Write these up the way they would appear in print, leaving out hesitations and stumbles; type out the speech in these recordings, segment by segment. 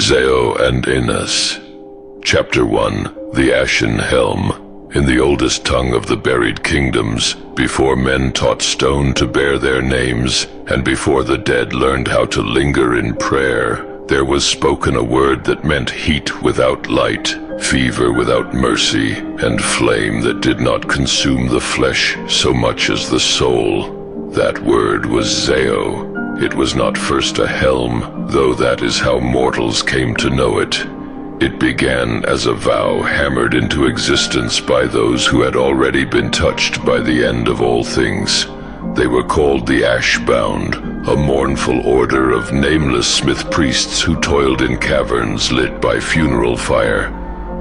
Zeo and Enas. Chapter 1. The Ashen Helm. In the oldest tongue of the buried kingdoms, before men taught stone to bear their names, and before the dead learned how to linger in prayer, there was spoken a word that meant heat without light, fever without mercy, and flame that did not consume the flesh so much as the soul. That word was Zeo. It was not first a helm, though that is how mortals came to know it. It began as a vow hammered into existence by those who had already been touched by the end of all things. They were called the Ashbound, a mournful order of nameless smith priests who toiled in caverns lit by funeral fire.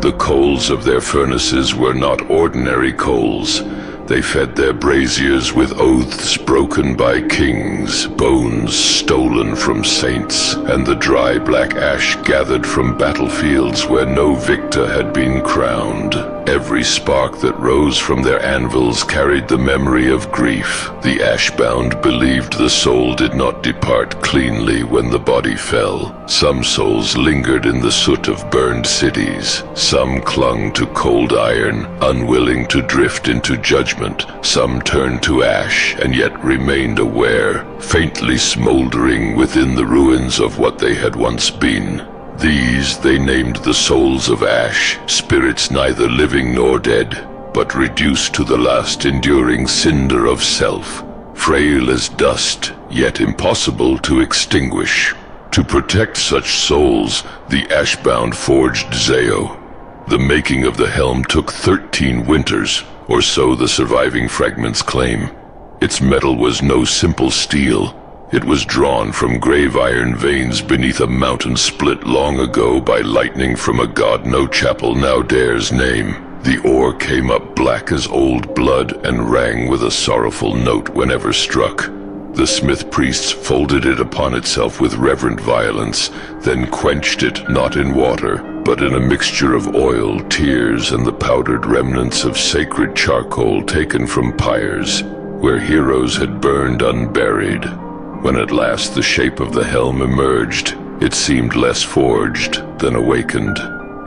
The coals of their furnaces were not ordinary coals. They fed their braziers with oaths broken by kings, bones stolen from saints, and the dry black ash gathered from battlefields where no victor had been crowned. Every spark that rose from their anvils carried the memory of grief. The Ashbound believed the soul did not depart cleanly when the body fell. Some souls lingered in the soot of burned cities. Some clung to cold iron, unwilling to drift into judgment. Some turned to ash and yet remained aware, faintly smoldering within the ruins of what they had once been. These they named the souls of ash, spirits neither living nor dead, but reduced to the last enduring cinder of self, frail as dust, yet impossible to extinguish. To protect such souls, the Ashbound forged Zeo. The making of the helm took 13 winters, or so the surviving fragments claim. Its metal was no simple steel. It was drawn from grave iron veins beneath a mountain split long ago by lightning from a god no chapel now dares name. The ore came up black as old blood and rang with a sorrowful note whenever struck. The smith priests folded it upon itself with reverent violence, then quenched it not in water, but in a mixture of oil, tears, and the powdered remnants of sacred charcoal taken from pyres, where heroes had burned unburied. When at last the shape of the helm emerged, it seemed less forged than awakened.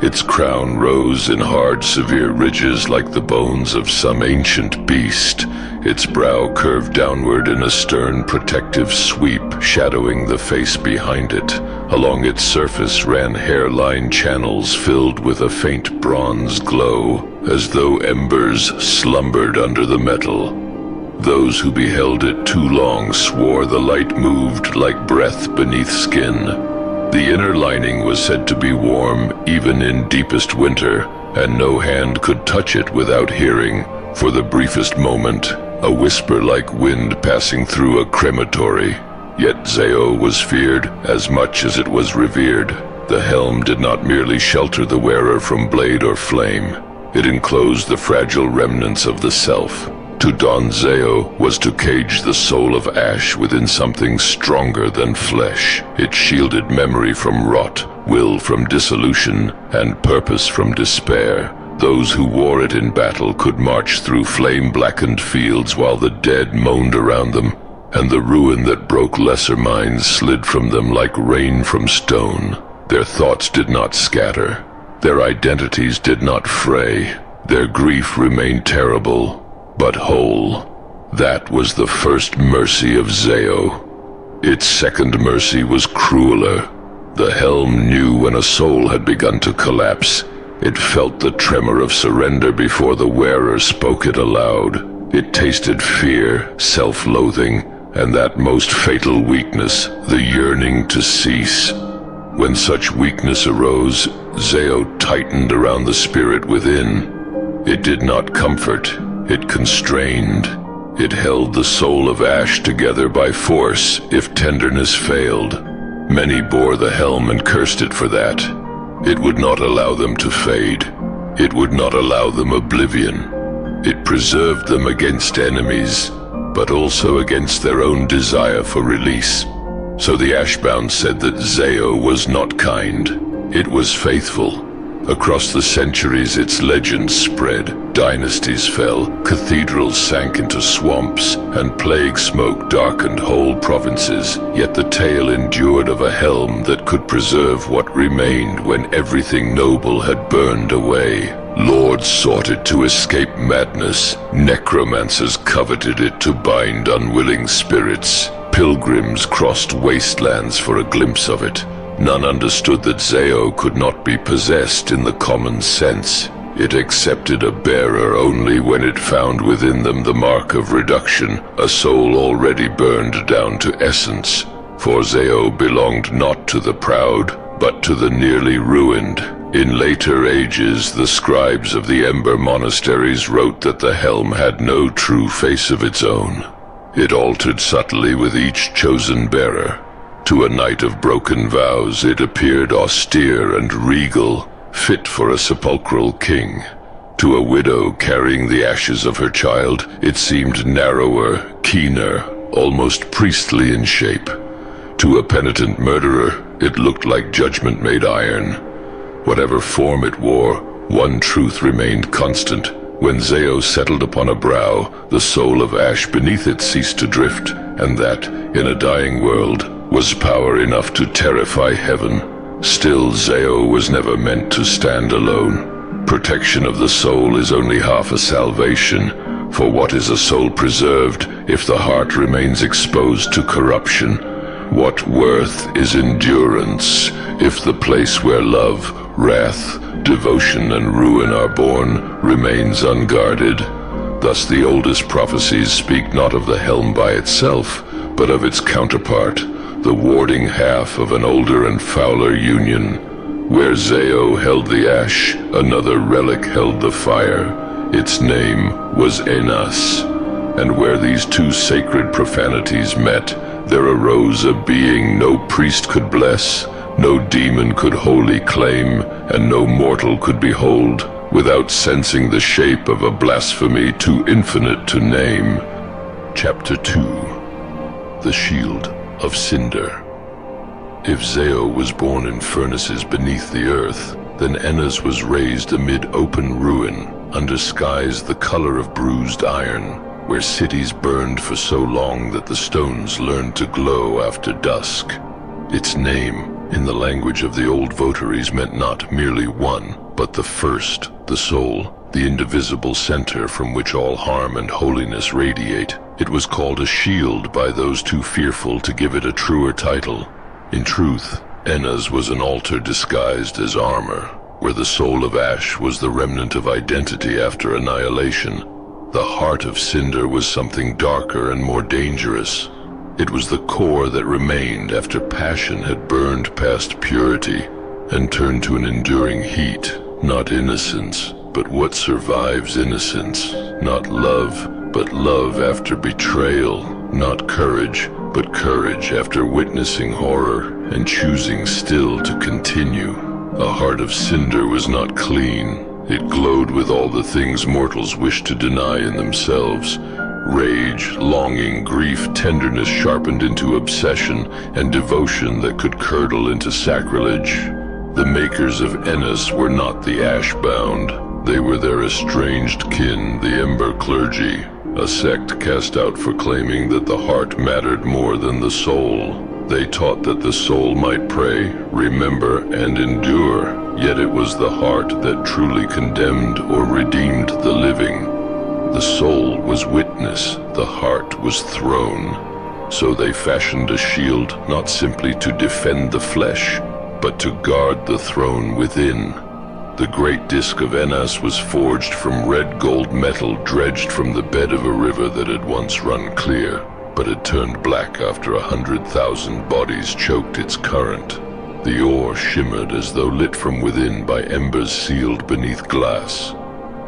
Its crown rose in hard, severe ridges like the bones of some ancient beast. Its brow curved downward in a stern, protective sweep, shadowing the face behind it. Along its surface ran hairline channels filled with a faint bronze glow, as though embers slumbered under the metal. Those who beheld it too long swore the light moved like breath beneath skin. The inner lining was said to be warm even in deepest winter, and no hand could touch it without hearing, for the briefest moment, a whisper like wind passing through a crematory. Yet Zeo was feared as much as it was revered. The helm did not merely shelter the wearer from blade or flame. It enclosed the fragile remnants of the self. To don Zeo was to cage the soul of ash within something stronger than flesh. It shielded memory from rot, will from dissolution, and purpose from despair. Those who wore it in battle could march through flame-blackened fields while the dead moaned around them, and the ruin that broke lesser minds slid from them like rain from stone. Their thoughts did not scatter. Their identities did not fray. Their grief remained terrible, but whole. That was the first mercy of Zeo. Its second mercy was crueler. The helm knew when a soul had begun to collapse. It felt the tremor of surrender before the wearer spoke it aloud. It tasted fear, self-loathing, and that most fatal weakness, the yearning to cease. When such weakness arose, Zeo tightened around the spirit within. It did not comfort. It constrained. It held the soul of ash together by force if tenderness failed. Many bore the helm and cursed it for that. It would not allow them to fade. It would not allow them oblivion. It preserved them against enemies, but also against their own desire for release. So the Ashbound said that Zeo was not kind. It was faithful, Across the centuries its legends spread, dynasties fell, cathedrals sank into swamps, and plague smoke darkened whole provinces, yet the tale endured of a helm that could preserve what remained when everything noble had burned away. Lords sought it to escape madness, necromancers coveted it to bind unwilling spirits, pilgrims crossed wastelands for a glimpse of it. None understood that Zao could not be possessed in the common sense. It accepted a bearer only when it found within them the mark of reduction, a soul already burned down to essence. For Zao belonged not to the proud, but to the nearly ruined. In later ages, the scribes of the Ember monasteries wrote that the helm had no true face of its own. It altered subtly with each chosen bearer. To a knight of broken vows it appeared austere and regal, fit for a sepulchral king. To a widow carrying the ashes of her child, it seemed narrower, keener, almost priestly in shape. To a penitent murderer, it looked like judgment made iron. Whatever form it wore, one truth remained constant. When Zao settled upon a brow, the soul of ash beneath it ceased to drift, and that, in a dying world, was power enough to terrify heaven. Still, Zao was never meant to stand alone. Protection of the soul is only half a salvation, for what is a soul preserved if the heart remains exposed to corruption? What worth is endurance if the place where love, wrath, devotion and ruin are born remains unguarded? Thus the oldest prophecies speak not of the helm by itself, but of its counterpart, the warding half of an older and fouler union. Where Zao held the ash, another relic held the fire. Its name was Enas. And where these two sacred profanities met, there arose a being no priest could bless, no demon could wholly claim, and no mortal could behold, without sensing the shape of a blasphemy too infinite to name. Chapter 2. The Shield of Cinder. If Zao was born in furnaces beneath the earth, then Enas was raised amid open ruin, under skies the color of bruised iron, where cities burned for so long that the stones learned to glow after dusk. Its name, in the language of the old votaries, meant not merely one, but the first, the soul, the indivisible center from which all harm and holiness radiate. It was called a shield by those too fearful to give it a truer title. In truth, Enas was an altar disguised as armor, where the soul of ash was the remnant of identity after annihilation. The heart of cinder was something darker and more dangerous. It was the core that remained after passion had burned past purity and turned to an enduring heat. Not innocence, but what survives innocence. Not love, but love after betrayal. Not courage, but courage after witnessing horror and choosing still to continue. A heart of cinder was not clean. It glowed with all the things mortals wish to deny in themselves. Rage, longing, grief, tenderness sharpened into obsession, and devotion that could curdle into sacrilege. The makers of Ennas were not the ash-bound. They were their estranged kin, the Ember clergy, a sect cast out for claiming that the heart mattered more than the soul. They taught that the soul might pray, remember, and endure, yet it was the heart that truly condemned or redeemed the living. The soul was witness, the heart was throne. So they fashioned a shield not simply to defend the flesh, but to guard the throne within. The great disk of Enas was forged from red gold metal dredged from the bed of a river that had once run clear, but had turned black after 100,000 bodies choked its current. The ore shimmered as though lit from within by embers sealed beneath glass.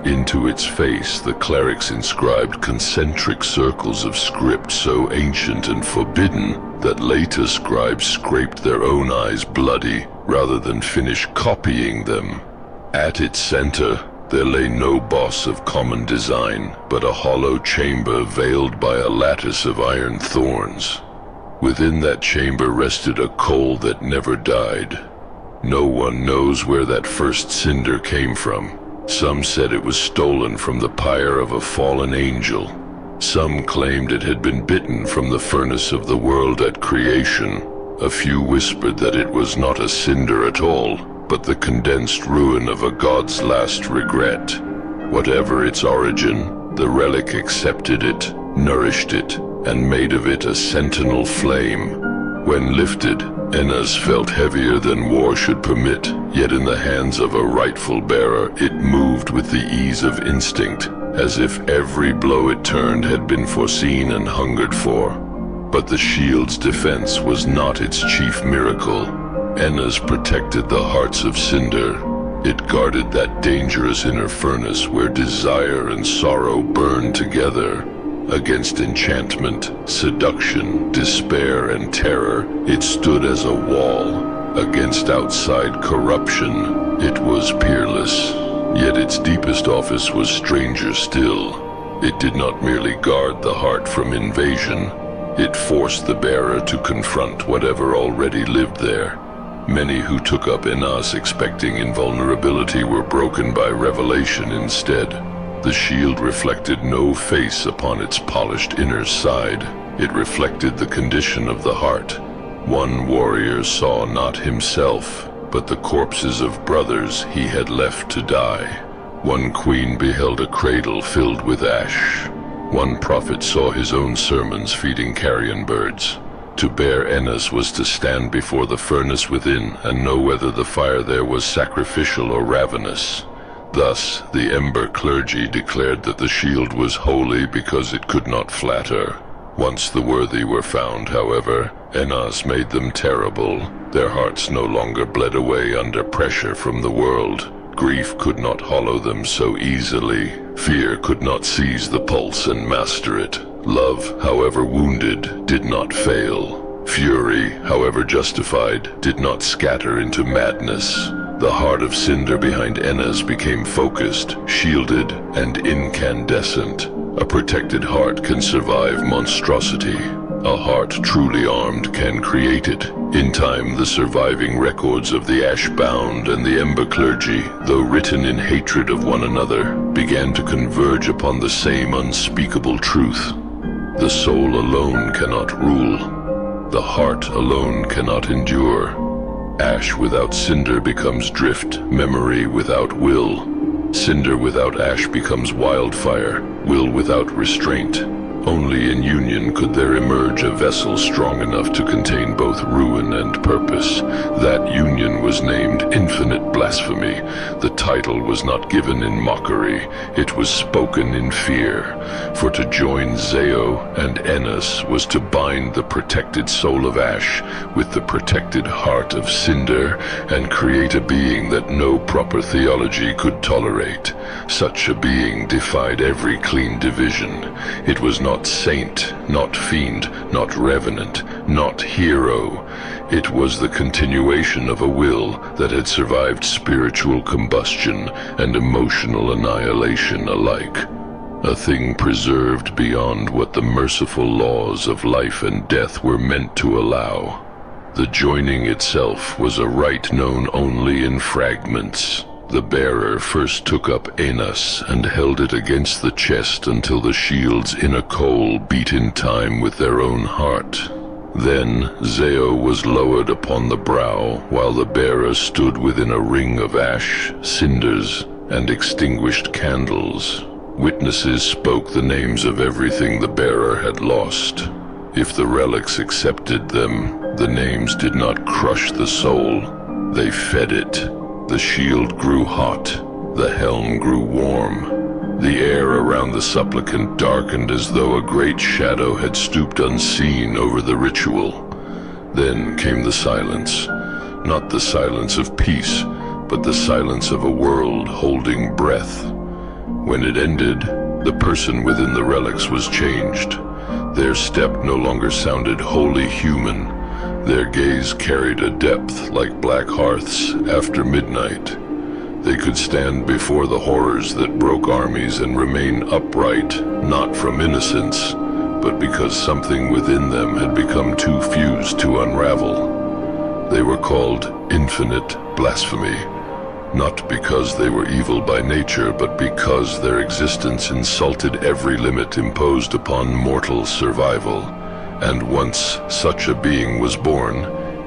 Into its face the clerics inscribed concentric circles of script so ancient and forbidden that later scribes scraped their own eyes bloody rather than finish copying them. At its center there lay no boss of common design, but a hollow chamber veiled by a lattice of iron thorns. Within that chamber rested a coal that never died. No one knows where that first cinder came from. Some said it was stolen from the pyre of a fallen angel. Some claimed it had been bitten from the furnace of the world at creation. A few whispered that it was not a cinder at all, but the condensed ruin of a god's last regret. Whatever its origin, the relic accepted it, nourished it, and made of it a sentinel flame. When lifted, Enas felt heavier than war should permit, yet in the hands of a rightful bearer it moved with the ease of instinct, as if every blow it turned had been foreseen and hungered for. But the shield's defense was not its chief miracle. Ennas protected the hearts of cinder. It guarded that dangerous inner furnace where desire and sorrow burned together. Against enchantment, seduction, despair, and terror, it stood as a wall. Against outside corruption, it was peerless. Yet its deepest office was stranger still. It did not merely guard the heart from invasion. It forced the bearer to confront whatever already lived there. Many who took up Enas expecting invulnerability were broken by revelation instead. The shield reflected no face upon its polished inner side. It reflected the condition of the heart. One warrior saw not himself, but the corpses of brothers he had left to die. One queen beheld a cradle filled with ash. One prophet saw his own sermons feeding carrion birds. To bear Enas was to stand before the furnace within and know whether the fire there was sacrificial or ravenous. Thus, the ember clergy declared that the shield was holy because it could not flatter. Once the worthy were found, however, Enas made them terrible. Their hearts no longer bled away under pressure from the world. Grief could not hollow them so easily. Fear could not seize the pulse and master it. Love, however wounded, did not fail. Fury, however justified, did not scatter into madness. The heart of cinder behind Enas became focused, shielded, and incandescent. A protected heart can survive monstrosity. A heart truly armed can create it. In time, the surviving records of the ash-bound and the ember clergy, though written in hatred of one another, began to converge upon the same unspeakable truth. The soul alone cannot rule. The heart alone cannot endure. Ash without cinder becomes drift, memory without will. Cinder without ash becomes wildfire, will without restraint. Only in union could there emerge a vessel strong enough to contain both ruin and purpose. That union was named Infinite Blasphemy. The title was not given in mockery, it was spoken in fear. For to join Zeo and Enas was to bind the protected soul of ash with the protected heart of cinder and create a being that no proper theology could tolerate. Such a being defied every clean division. It was not saint, not fiend, not revenant, not hero. It was the continuation of a will that had survived spiritual combustion and emotional annihilation alike. A thing preserved beyond what the merciful laws of life and death were meant to allow. The joining itself was a rite known only in fragments. The bearer first took up Enas and held it against the chest until the shield's inner coal beat in time with their own heart. Then Zeo was lowered upon the brow, while the bearer stood within a ring of ash, cinders, and extinguished candles. Witnesses spoke the names of everything the bearer had lost. If the relics accepted them, the names did not crush the soul, they fed it. The shield grew hot, the helm grew warm. The air around the supplicant darkened as though a great shadow had stooped unseen over the ritual. Then came the silence, not the silence of peace, but the silence of a world holding breath. When it ended, the person within the relics was changed. Their step no longer sounded wholly human. Their gaze carried a depth like black hearths after midnight. They could stand before the horrors that broke armies and remain upright, not from innocence, but because something within them had become too fused to unravel. They were called Infinite blasphemy, not because they were evil by nature, but because their existence insulted every limit imposed upon mortal survival, and once such a being was born,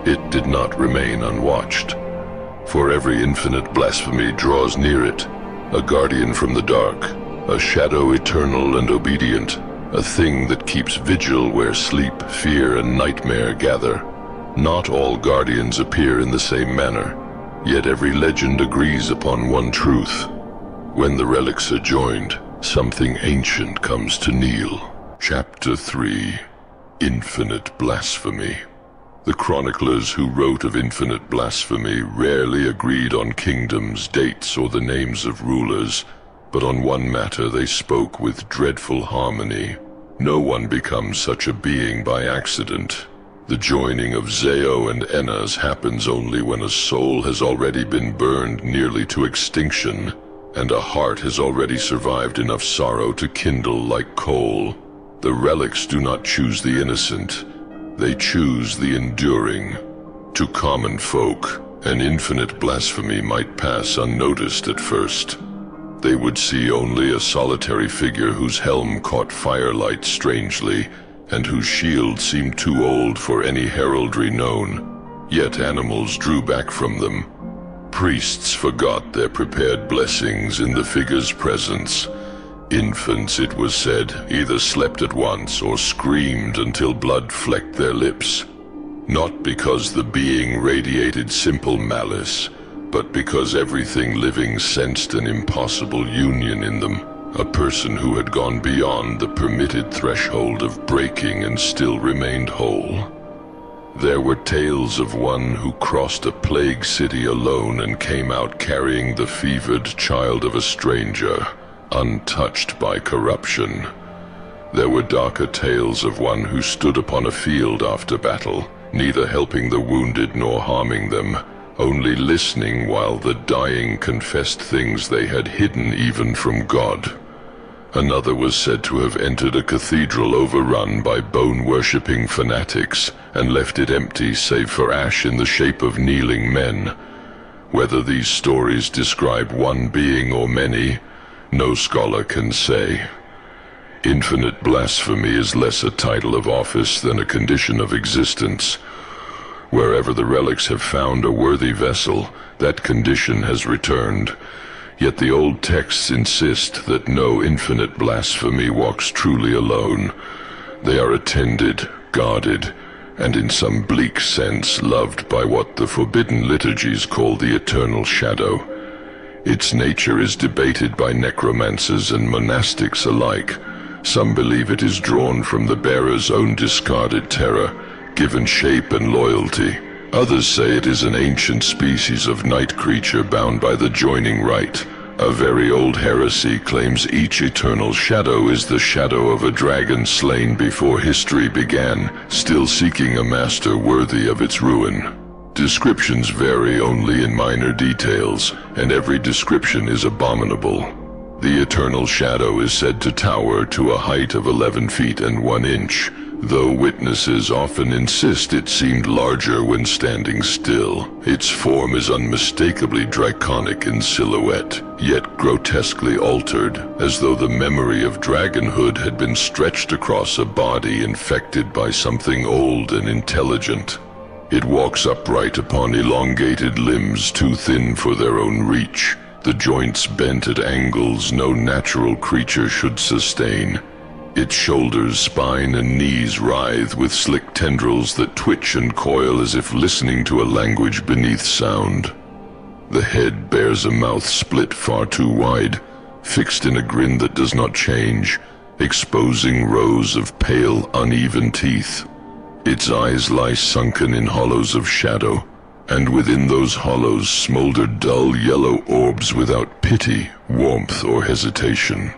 it did not remain unwatched. For every infinite blasphemy draws near it, a guardian from the dark, a shadow eternal and obedient, a thing that keeps vigil where sleep, fear, and nightmare gather. Not all guardians appear in the same manner, yet every legend agrees upon one truth. When the relics are joined, something ancient comes to kneel. Chapter 3. Infinite Blasphemy. The chroniclers who wrote of infinite blasphemy rarely agreed on kingdoms, dates, or the names of rulers, but on one matter they spoke with dreadful harmony. No one becomes such a being by accident. The joining of Zeo and Enas happens only when a soul has already been burned nearly to extinction, and a heart has already survived enough sorrow to kindle like coal. The relics do not choose the innocent, they choose the enduring. To common folk, an infinite blasphemy might pass unnoticed at first. They would see only a solitary figure whose helm caught firelight strangely, and whose shield seemed too old for any heraldry known. Yet animals drew back from them. Priests forgot their prepared blessings in the figure's presence. Infants, it was said, either slept at once or screamed until blood flecked their lips. Not because the being radiated simple malice, but because everything living sensed an impossible union in them, a person who had gone beyond the permitted threshold of breaking and still remained whole. There were tales of one who crossed a plague city alone and came out carrying the fevered child of a stranger, untouched by corruption. There were darker tales of one who stood upon a field after battle, neither helping the wounded nor harming them, only listening while the dying confessed things they had hidden even from God. Another was said to have entered a cathedral overrun by bone-worshipping fanatics and left it empty save for ash in the shape of kneeling men. Whether these stories describe one being or many, no scholar can say. Infinite blasphemy is less a title of office than a condition of existence. Wherever the relics have found a worthy vessel, that condition has returned. Yet the old texts insist that no infinite blasphemy walks truly alone. They are attended, guarded, and in some bleak sense loved by what the forbidden liturgies call the eternal shadow. Its nature is debated by necromancers and monastics alike. Some believe it is drawn from the bearer's own discarded terror, given shape and loyalty. Others say it is an ancient species of night creature bound by the joining rite. A very old heresy claims each eternal shadow is the shadow of a dragon slain before history began, still seeking a master worthy of its ruin. Descriptions vary only in minor details, and every description is abominable. The eternal shadow is said to tower to a height of 11 feet and 1 inch, though witnesses often insist it seemed larger when standing still. Its form is unmistakably draconic in silhouette, yet grotesquely altered, as though the memory of dragonhood had been stretched across a body infected by something old and intelligent. It walks upright upon elongated limbs too thin for their own reach, the joints bent at angles no natural creature should sustain. Its shoulders, spine, and knees writhe with slick tendrils that twitch and coil as if listening to a language beneath sound. The head bears a mouth split far too wide, fixed in a grin that does not change, exposing rows of pale, uneven teeth. Its eyes lie sunken in hollows of shadow, and within those hollows smolder dull yellow orbs without pity, warmth, or hesitation.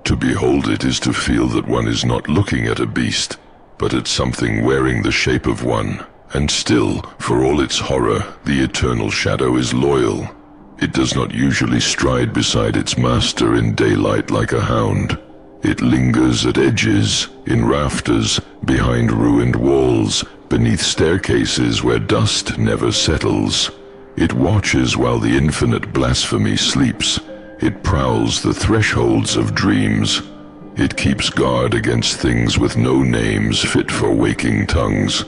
To behold it is to feel that one is not looking at a beast, but at something wearing the shape of one. And still, for all its horror, the eternal shadow is loyal. It does not usually stride beside its master in daylight like a hound. It lingers at edges, in rafters, behind ruined walls, beneath staircases where dust never settles. It watches while the infinite blasphemy sleeps. It prowls the thresholds of dreams. It keeps guard against things with no names fit for waking tongues.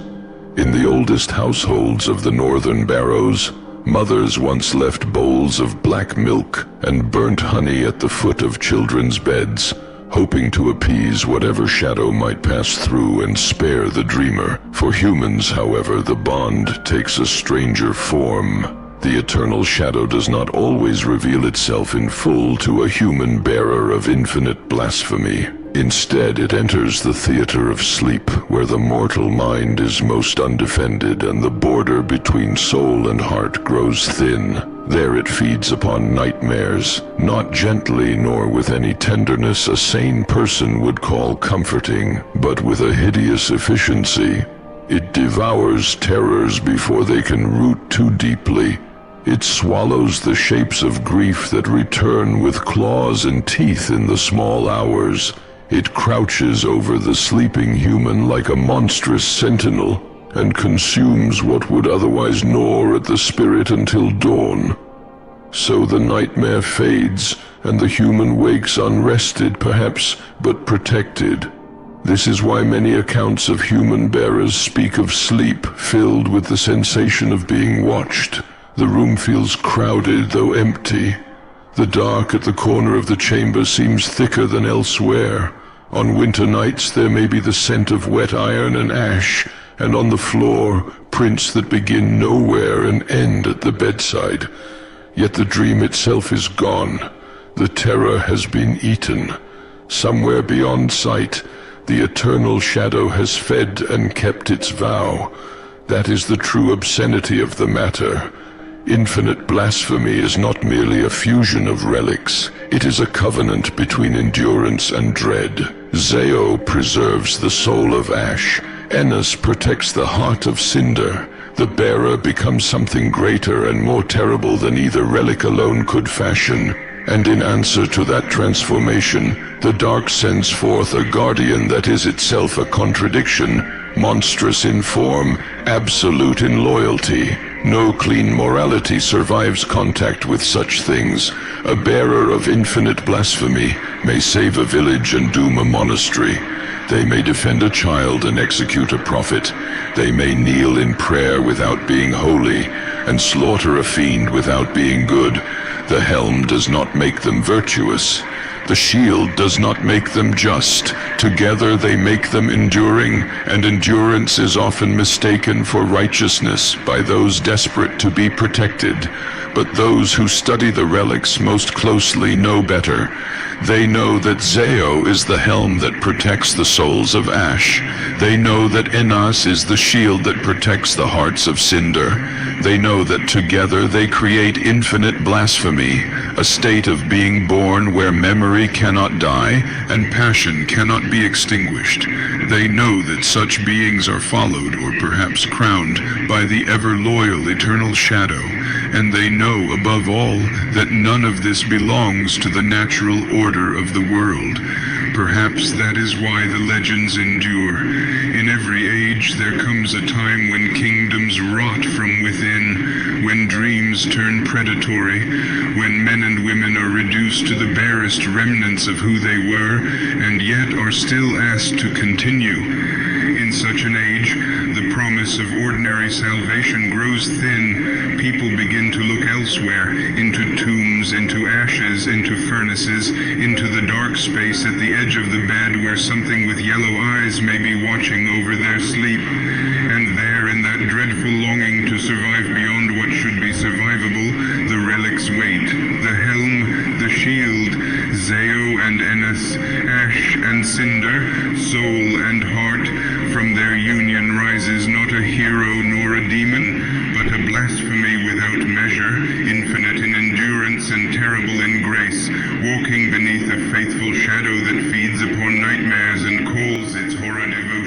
In the oldest households of the northern barrows, mothers once left bowls of black milk and burnt honey at the foot of children's beds, hoping to appease whatever shadow might pass through and spare the dreamer. For humans, however, the bond takes a stranger form. The eternal shadow does not always reveal itself in full to a human bearer of infinite blasphemy. Instead, it enters the theater of sleep, where the mortal mind is most undefended and the border between soul and heart grows thin. There it feeds upon nightmares, not gently nor with any tenderness a sane person would call comforting, but with a hideous efficiency. It devours terrors before they can root too deeply. It swallows the shapes of grief that return with claws and teeth in the small hours. It crouches over the sleeping human like a monstrous sentinel, and consumes what would otherwise gnaw at the spirit until dawn. So the nightmare fades, and the human wakes unrested perhaps, but protected. This is why many accounts of human bearers speak of sleep filled with the sensation of being watched. The room feels crowded though empty. The dark at the corner of the chamber seems thicker than elsewhere. On winter nights there may be the scent of wet iron and ash, and on the floor prints that begin nowhere and end at the bedside. Yet the dream itself is gone. The terror has been eaten. Somewhere beyond sight, the eternal shadow has fed and kept its vow. That is the true obscenity of the matter. Infinite blasphemy is not merely a fusion of relics. It is a covenant between endurance and dread. Zeo preserves the soul of ash. Ennas protects the heart of cinder. The bearer becomes something greater and more terrible than either relic alone could fashion. And in answer to that transformation, the dark sends forth a guardian that is itself a contradiction, monstrous in form, absolute in loyalty. No clean morality survives contact with such things. A bearer of infinite blasphemy may save a village and doom a monastery. They may defend a child and execute a prophet. They may kneel in prayer without being holy, and slaughter a fiend without being good. The helm does not make them virtuous. The shield does not make them just. Together they make them enduring, and endurance is often mistaken for righteousness by those desperate to be protected. But those who study the relics most closely know better. They know that Zeo is the helm that protects the souls of ash. They know that Enas is the shield that protects the hearts of cinder. They know that together they create infinite blasphemy, a state of being born where memory cannot die and passion cannot be extinguished. They know that such beings are followed, or perhaps crowned, by the ever-loyal eternal shadow. And they know, above all, that none of this belongs to the natural order of the world. Perhaps that is why the legends endure. In every age there comes a time when kingdoms rot from within, when dreams turn predatory, when men and women are reduced to the barest remnants of who they were, and yet are still asked to continue. In such an age, the promise of ordinary salvation grows thin. People begin to look elsewhere, into tombs, into ashes, into furnaces, into the dark space at the edge of the bed where something with yellow eyes may be watching over their sleep. And there, in that dreadful longing to survive beyond what should be survivable, the relics wait. The helm, the shield, Zeo and Ennas, ash and cinder, soul and heart. From their union rises not a hero nor a demon, but a blasphemy without measure, infinite in endurance and terrible in grace, walking beneath a faithful shadow that feeds upon nightmares and calls its horror devotion.